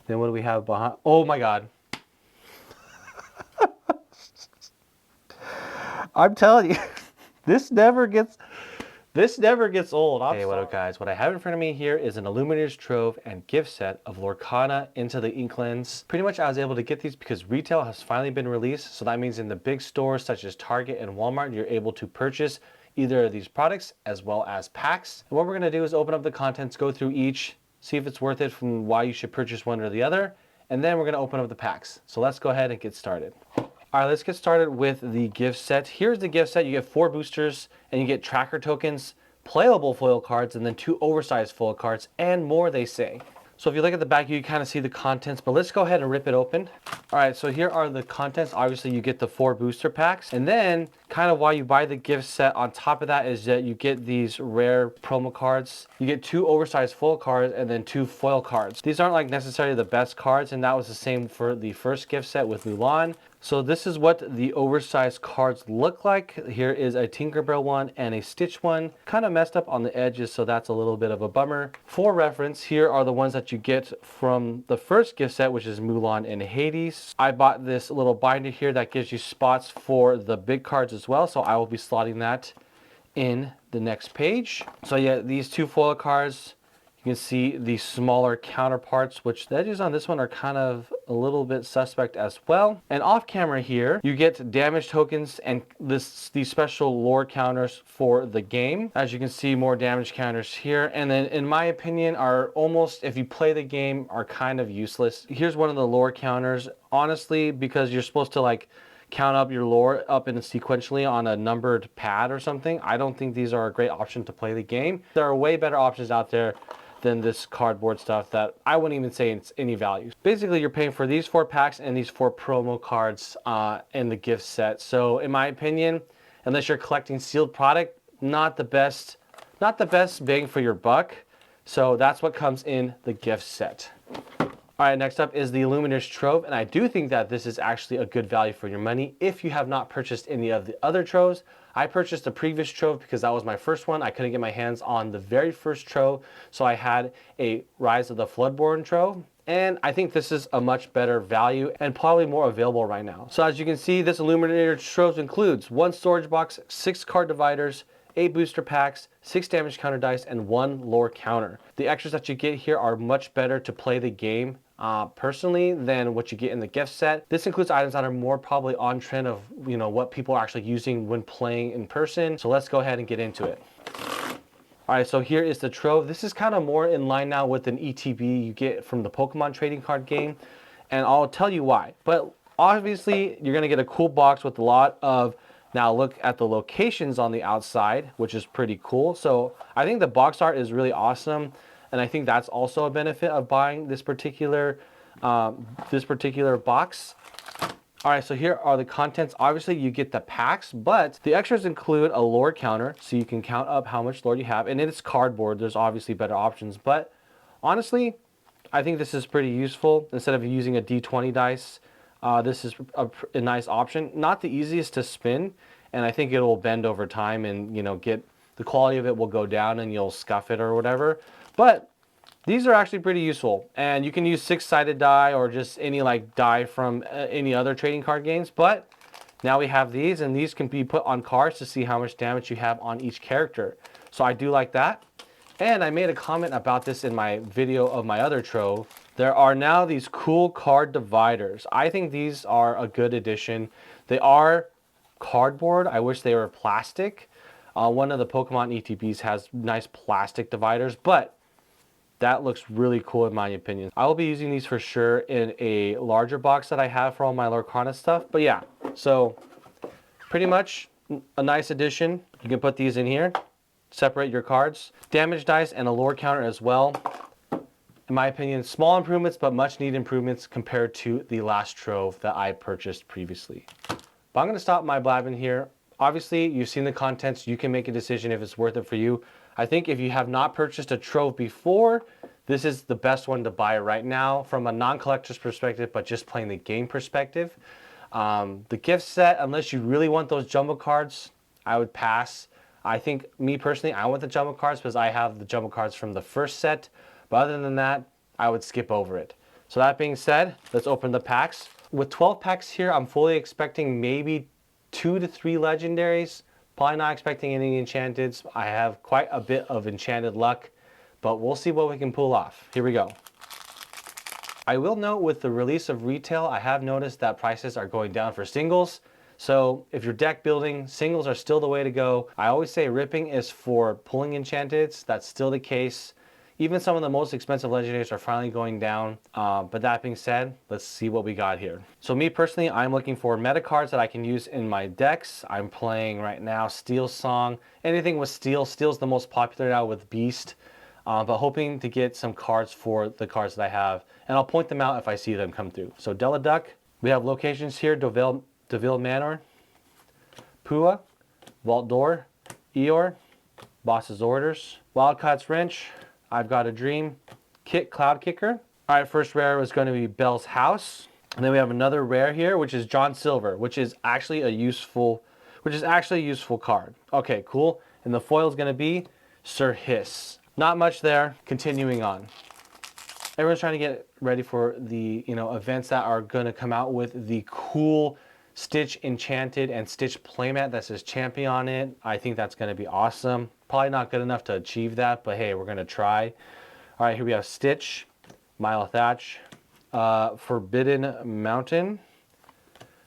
Then what do we have behind? Oh my God. I'm telling you, this never gets old. Hey, what up guys? What I have in front of me here is an Illumineer's Trove and gift set of Lorcana Into the Inklands. Pretty much I was able to get these because retail has finally been released. So that means in the big stores such as Target and Walmart, you're able to purchase either of these products as well as packs. And what we're gonna do is open up the contents, go through each, see if it's worth it from why you should purchase one or the other. And then we're gonna open up the packs. So let's go ahead and get started. All right, let's get started with the gift set. Here's the gift set. You get 4 boosters and you get tracker tokens, playable foil cards, and then 2 oversized foil cards, and more, they say. So if you look at the back, you kind of see the contents, but let's go ahead and rip it open. All right, so here are the contents. Obviously, you get the 4 booster packs, and then kind of why you buy the gift set on top of that is that you get these rare promo cards. You get 2 oversized foil cards and then 2 foil cards. These aren't like necessarily the best cards, and that was the same for the first gift set with Mulan. So this is what the oversized cards look like. Here is a Tinkerbell one and a Stitch one. Kind of messed up on the edges, so that's a little bit of a bummer. For reference, here are the ones that you get from the first gift set, which is Mulan and Hades. I bought this little binder here that gives you spots for the big cards as well, so I will be slotting that in the next page. So yeah, these 2 foil cards, you can see the smaller counterparts, which the edges on this one are kind of a little bit suspect as well. And off camera here, you get damage tokens and these special lore counters for the game. As you can see, more damage counters here. And then in my opinion are almost, if you play the game, are kind of useless. Here's one of the lore counters. Honestly, because you're supposed to like count up your lore up in sequentially on a numbered pad or something. I don't think these are a great option to play the game. There are way better options out there than this cardboard stuff that I wouldn't even say it's any value. Basically, you're paying for these 4 packs and these 4 promo cards in the gift set. So in my opinion, unless you're collecting sealed product, not the best bang for your buck. So that's what comes in the gift set. All right, next up is the Illumineer's Trove, and I do think that this is actually a good value for your money if you have not purchased any of the other Troves. I purchased the previous Trove because that was my first one. I couldn't get my hands on the very first Trove, so I had a Rise of the Floodborn Trove, and I think this is a much better value and probably more available right now. So as you can see, this Illumineer's Trove includes 1 storage box, 6 card dividers, 8 booster packs, 6 damage counter dice, and 1 lore counter. The extras that you get here are much better to play the game personally than what you get in the gift set. This includes items that are more probably on trend of what people are actually using when playing in person. So let's go ahead and get into it. All right, so here is the Trove. This is kind of more in line now with an ETB you get from the Pokemon trading card game, and I'll tell you why. But obviously, you're gonna get a cool box with a lot of. Now look at the locations on the outside, which is pretty cool. So I think the box art is really awesome. And I think that's also a benefit of buying this particular box. All right, so here are the contents. Obviously, you get the packs, but the extras include a lore counter, so you can count up how much lore you have. And it's cardboard. There's obviously better options, but honestly, I think this is pretty useful. Instead of using a D20 dice, this is a nice option. Not the easiest to spin, and I think it will bend over time, and get the quality of it will go down, and you'll scuff it or whatever. But these are actually pretty useful, and you can use 6-sided die or just any like die from any other trading card games. But now we have these, and these can be put on cards to see how much damage you have on each character. So I do like that. And I made a comment about this in my video of my other Trove. There are now these cool card dividers. I think these are a good addition. They are cardboard. I wish they were plastic. One of the Pokemon ETBs has nice plastic dividers, but that looks really cool in my opinion. I will be using these for sure in a larger box that I have for all my Lorcana stuff. But yeah, so pretty much a nice addition. You can put these in here, separate your cards. Damage dice and a lore counter as well. In my opinion, small improvements, but much needed improvements compared to the last Trove that I purchased previously. But I'm gonna stop my blabbing here. Obviously, you've seen the contents. You can make a decision if it's worth it for you. I think if you have not purchased a Trove before, this is the best one to buy right now from a non-collector's perspective, but just playing the game perspective. The gift set, unless you really want those jumbo cards, I would pass. I think, me personally, I want the jumbo cards because I have the jumbo cards from the first set. But other than that, I would skip over it. So that being said, let's open the packs. With 12 packs here, I'm fully expecting maybe 2 to 3 legendaries. Probably not expecting any enchanteds. I have quite a bit of enchanted luck, but we'll see what we can pull off. Here we go. I will note with the release of retail, I have noticed that prices are going down for singles. So if you're deck building, singles are still the way to go. I always say ripping is for pulling enchanteds. That's still the case. Even some of the most expensive legendaries are finally going down. But that being said, let's see what we got here. So me personally, I'm looking for meta cards that I can use in my decks. I'm playing right now Steel Song. Anything with Steel. Steel's the most popular now with Beast. But hoping to get some cards for the cards that I have. And I'll point them out if I see them come through. So Deladuck. We have locations here. Deauville Manor. Pua. Vault Door. Eeyore. Boss's Orders. Wildcat's Wrench. I've Got a Dream. Kit Cloud Kicker. All right, first rare was going to be Bell's House. And then we have another rare here, which is John Silver, which is actually a useful card. Okay, cool. And the foil is going to be Sir Hiss. Not much there. Continuing on. Everyone's trying to get ready for the events that are going to come out with the cool Stitch Enchanted and Stitch playmat that says Champion on it. I think that's going to be awesome. Probably not good enough to achieve that, but hey, we're going to try. All right, here we have Stitch, Mile Thatch, Forbidden Mountain,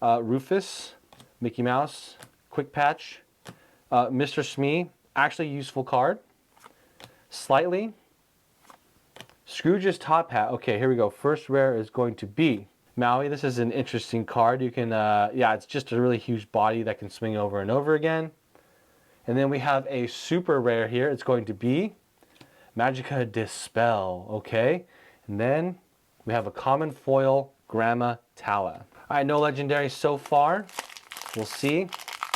Rufus, Mickey Mouse, Quick Patch, Mr. Smee, actually useful card. Slightly. Scrooge's Top Hat. Okay, here we go. First rare is going to be Maui. This is an interesting card. You can, yeah, it's just a really huge body that can swing over and over again. And then we have a super rare here. It's going to be Magica Dispel. Okay. And then we have a common foil, Grandma Tala. All right, no legendary so far. We'll see.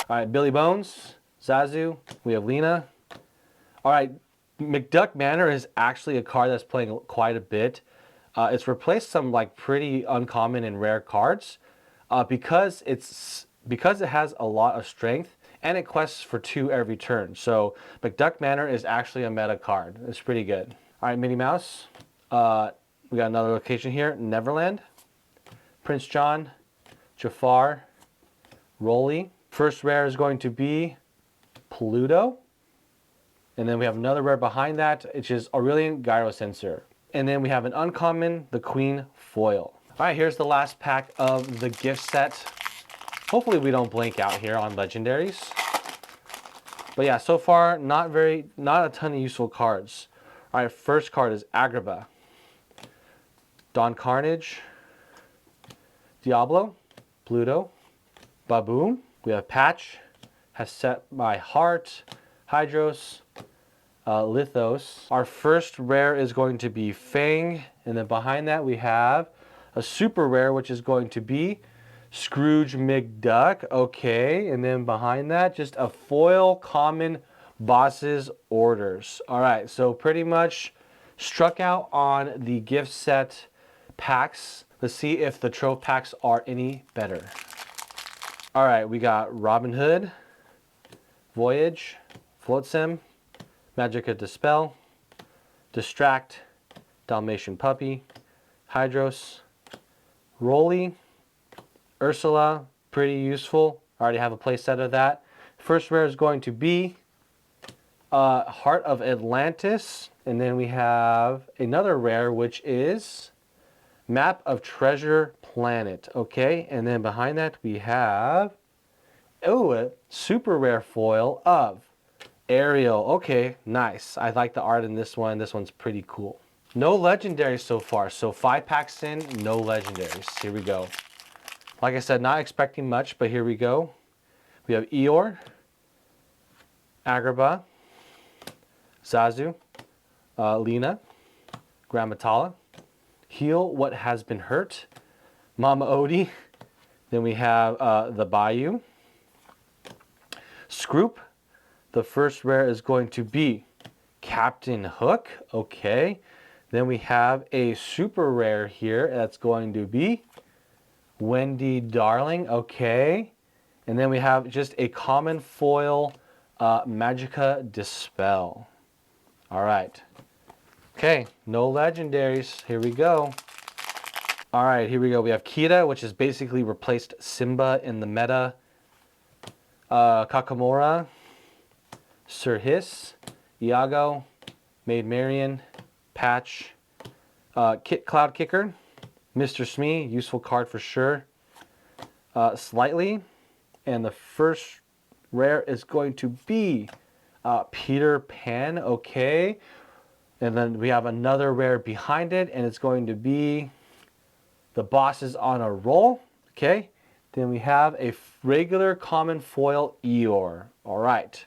All right, Billy Bones, Zazu. We have Lena. All right, McDuck Manor is actually a card that's playing quite a bit. It's replaced some like pretty uncommon and rare cards because it has a lot of strength and it quests for 2 every turn. So McDuck Manor is actually a meta card. It's pretty good. All right, Minnie Mouse. We got another location here, Neverland. Prince John, Jafar, Rolly. First rare is going to be Pluto. And then we have another rare behind that, which is Aurelian Gyro Sensor. And then we have an uncommon, the Queen Foil. All right, here's the last pack of the gift set. Hopefully we don't blank out here on legendaries. But yeah, so far, not a ton of useful cards. All right, first card is Agrabah. Dawn Carnage. Diablo. Pluto. Baboon. We have Patch. Has Set My Heart. Hydros. Lithos. Our first rare is going to be Fang. And then behind that we have a super rare, which is going to be Scrooge McDuck. Okay, and then behind that, just a foil common Boss's Orders. All right, so pretty much struck out on the gift set packs. Let's see if the Trove packs are any better. All right, we got Robin Hood, Voyage, Float Sim, Magica Dispel, Distract, Dalmatian Puppy, Hydros, Rolly, Ursula, pretty useful. I already have a play set of that. First rare is going to be Heart of Atlantis. And then we have another rare, which is Map of Treasure Planet. Okay, and then behind that we have, a super rare foil of Ariel. Okay, nice. I like the art in this one. This one's pretty cool. No legendaries so far. So 5 packs in, no legendaries. Here we go. Like I said, not expecting much, but here we go. We have Eeyore, Agrabah, Zazu, Lena, Grandma Tala, Heal What Has Been Hurt, Mama Odie. Then we have the Bayou, Scroop. The first rare is going to be Captain Hook. Okay. Then we have a super rare here. That's going to be Wendy Darling. Okay. And then we have just a common foil Magica Dispel. All right. Okay. No legendaries. Here we go. All right, here we go. We have Kira, which has basically replaced Simba in the meta. Kakamora, Sir Hiss, Iago, Maid Marian, Patch, Cloud Kicker, Mr. Smee, useful card for sure. Slightly, and the first rare is going to be Peter Pan, okay. And then we have another rare behind it, and it's going to be the Boss is on a roll, okay. Then we have a regular common foil Eeyore. All right,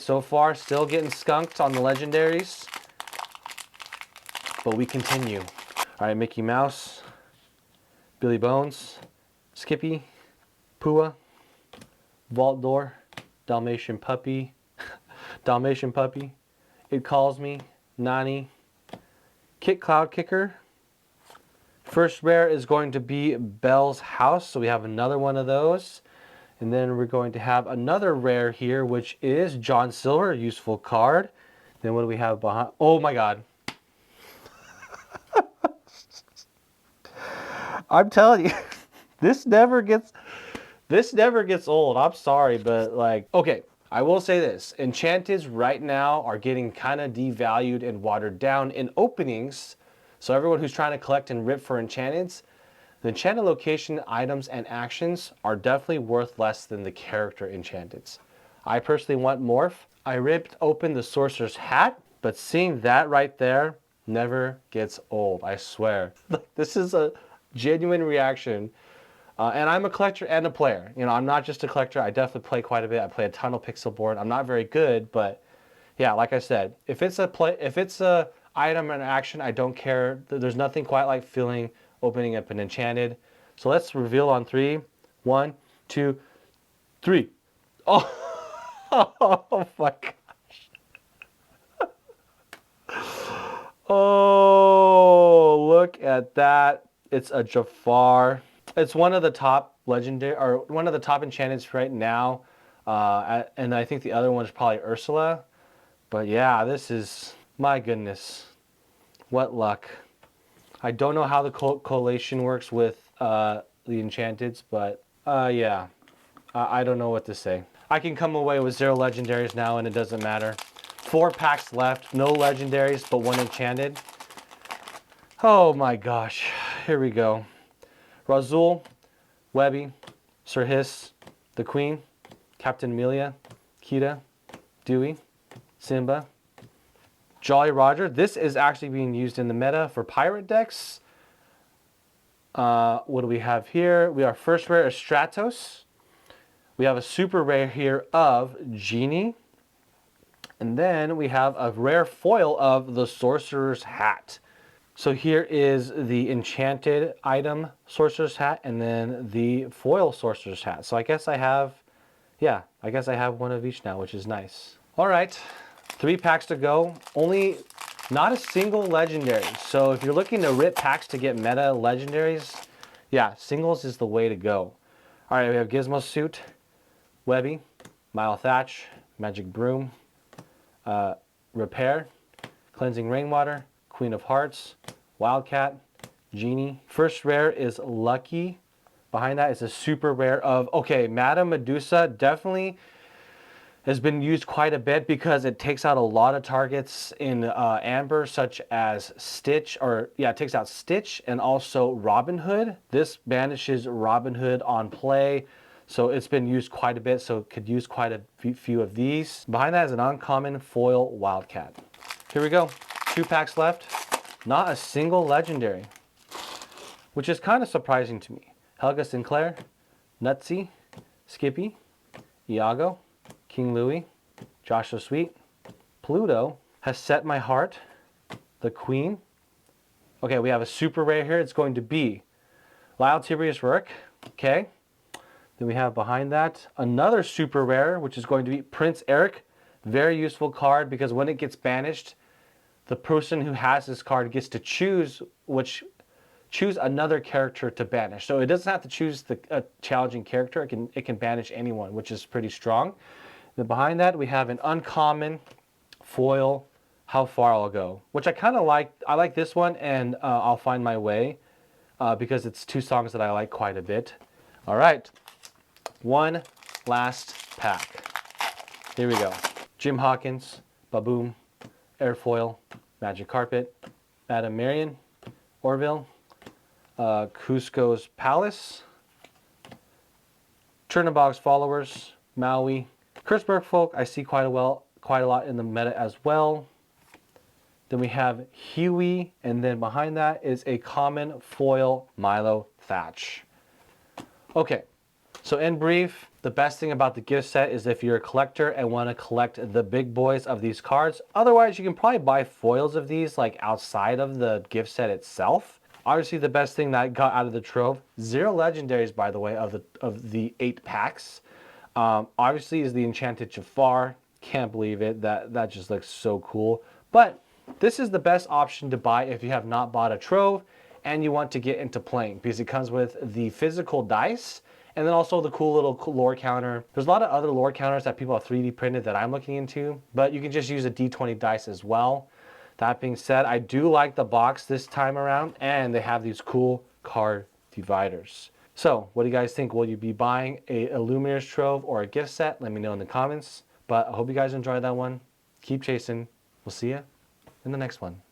so far still getting skunked on the legendaries, but we continue. All right, Mickey Mouse, Billy Bones, Skippy, Pua, Vault Door, Dalmatian Puppy, Dalmatian Puppy, It Calls Me, Nani, Kit Cloud Kicker. First rare is going to be Belle's House, so we have another one of those. And then we're going to have another rare here, which is John Silver, useful card. Then what do we have behind? Oh my God. I'm telling you, this never gets old. I'm sorry, but like, okay, I will say this. Enchanteds right now are getting kind of devalued and watered down in openings. So everyone who's trying to collect and rip for enchanteds, the enchanted location items and actions are definitely worth less than the character enchanteds. I personally want Morph. I ripped open the Sorcerer's Hat, but seeing that right there never gets old, I swear. This is a genuine reaction. And I'm a collector and a player. You know, I'm not just a collector. I definitely play quite a bit. I play a ton of pixel board. I'm not very good, but yeah, like I said, if it's a item and action, I don't care. There's nothing quite like opening up an enchanted. So let's reveal on 3. 1, 2, 3. Oh, oh my gosh. Oh, look at that. It's a Jafar. It's one of the top legendary, or one of the top enchanteds right now. And I think the other one is probably Ursula. But yeah, this is, my goodness, what luck. I don't know how the collation works with the enchanteds, but yeah, I don't know what to say. I can come away with 0 legendaries now and it doesn't matter. 4 packs left, no legendaries, but 1 enchanted. Oh my gosh, here we go. Razul, Webby, Sir Hiss, the Queen, Captain Amelia, Kira, Dewey, Simba, Jolly Roger. This is actually being used in the meta for pirate decks. What do we have here? We have first rare is Stratos. We have a super rare here of Genie. And then we have a rare foil of the Sorcerer's Hat. So here is the enchanted item Sorcerer's Hat and then the foil Sorcerer's Hat. So I guess I have, yeah, I guess I have one of each now, which is nice. All right, 3 packs to go. Only not a single legendary. So if you're looking to rip packs to get meta legendaries, yeah, singles is the way to go. All right, we have Gizmo Suit, Webby, Mile Thatch, Magic Broom, Repair, Cleansing Rainwater, Queen of Hearts, Wildcat, Genie. First rare is Lucky. Behind that is a super rare of, okay, Madame Medusa definitely has been used quite a bit because it takes out a lot of targets in Amber, such as Stitch, or yeah, it takes out Stitch and also Robin Hood. This banishes Robin Hood on play, so it's been used quite a bit, so it could use quite a few of these. Behind that is an uncommon foil Wildcat. Here we go, 2 packs left. Not a single legendary, which is kind of surprising to me. Helga Sinclair, Nutsy, Skippy, Iago, King Louie, Joshua Sweet, Pluto, Has Set My Heart, the Queen. Okay, we have a super rare here. It's going to be Lyle Tiberius Rourke. Okay. Then we have behind that another super rare, which is going to be Prince Eric. Very useful card because when it gets banished, the person who has this card gets to choose another character to banish. So it doesn't have to choose a challenging character. It can banish anyone, which is pretty strong. Then behind that we have an uncommon foil How Far I'll Go, which I kind of like. I like this one, and I'll Find My Way. because it's 2 songs that I like quite a bit. All right, one last pack. Here we go. Jim Hawkins, Baboom, Airfoil, Magic Carpet, Madame Marian, Orville, Cusco's Palace, Chernobog's Followers, Maui, Chris Burkfolk, I see quite a lot in the meta as well. Then we have Huey, and then behind that is a common foil Milo Thatch. Okay, so in brief, the best thing about the gift set is if you're a collector and want to collect the big boys of these cards. Otherwise, you can probably buy foils of these like outside of the gift set itself. Obviously, the best thing that I got out of the Trove, 0 legendaries, by the way, of the 8 packs. Obviously, is the Enchanted Jafar. Can't believe it. That just looks so cool. But this is the best option to buy if you have not bought a Trove and you want to get into playing, because it comes with the physical dice and then also the cool little lore counter. There's a lot of other lore counters that people have 3D printed that I'm looking into, but you can just use a D20 dice as well. That being said, I do like the box this time around, and they have these cool card dividers. So what do you guys think? Will you be buying a Illumineer's Trove or a gift set? Let me know in the comments. But I hope you guys enjoyed that one. Keep chasing. We'll see you in the next one.